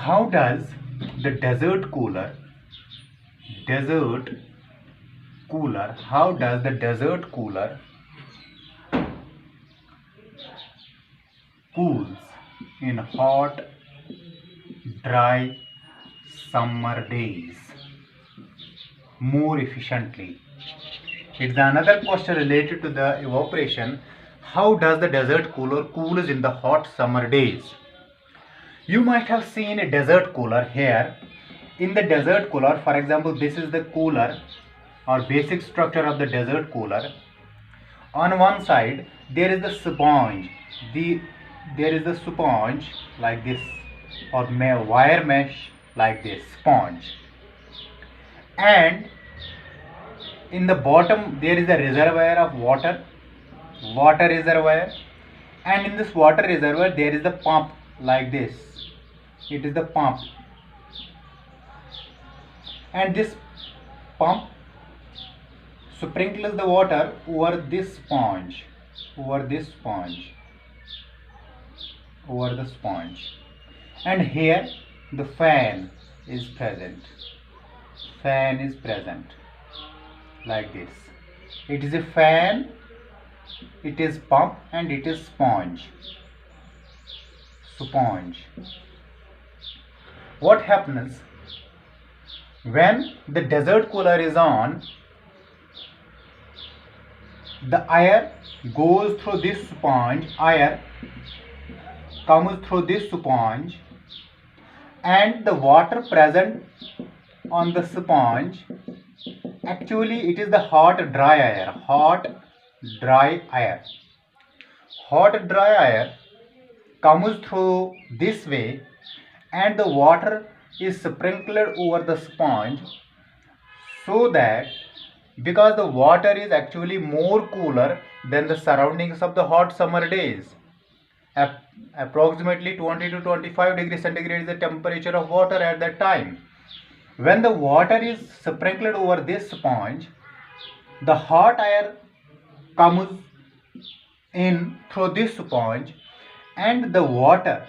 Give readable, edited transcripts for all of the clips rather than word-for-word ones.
How does the desert cooler how does the desert cooler cools in hot dry summer days more efficiently? It's another question related to the evaporation. How does the desert cooler cools in the hot summer days? You might have seen a desert cooler here. In the desert cooler, for example, this is the cooler or basic structure of the desert cooler. On one side, there is the sponge. There is the sponge like this, or wire mesh like this sponge. And in the bottom, there is a reservoir of water reservoir. And in this water reservoir, there is the pump like this. It is the pump. And this pump sprinkles the water over this sponge, over the sponge. And here the fan is present. Like this. It is a fan, it is pump, and it is sponge. What happens when the desert cooler is on? The air goes through this sponge, air comes through this sponge, and the water present on the sponge, actually it is the hot dry air. Hot dry air comes through this way, and the water is sprinkled over the sponge, so that because the water is actually more cooler than the surroundings of the hot summer days. Approximately 20 to 25 degrees centigrade is the temperature of water at that time. When the water is sprinkled over this sponge, the hot air comes in through this sponge, and the water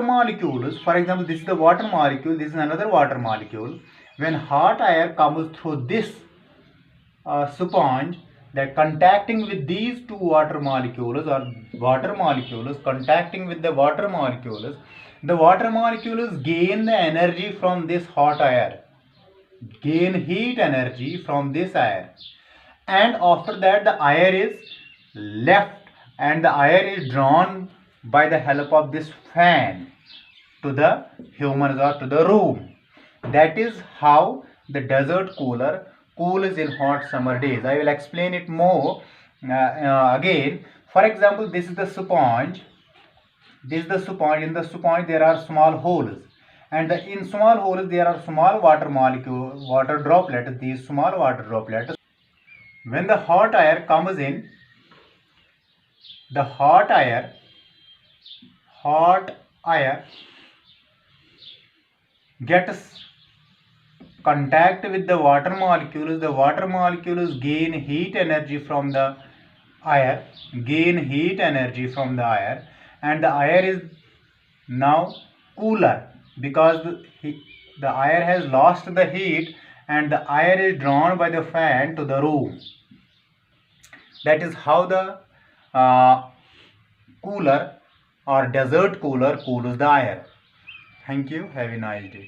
molecules, for example, this is the water molecule, this is another water molecule. When hot air comes through this sponge, that contacting with these two water molecules, or water molecules contacting with the water molecules gain the energy from this hot air, gain heat energy from this air, and after that the air is left and the air is drawn by the help of this fan to the humans or to the room. That is how the desert cooler cools in hot summer days. I will explain it more again. For example, this is the sponge. In the sponge there are small holes, and in small holes there are small water droplets. These small water droplets, when the hot air comes in, the hot air gets contact with the water molecules gain heat energy from the air, and the air is now cooler because the air has lost the heat, and the air is drawn by the fan to the room. That is how the cooler or desert cooler cools the air. Thank you. Have a nice day.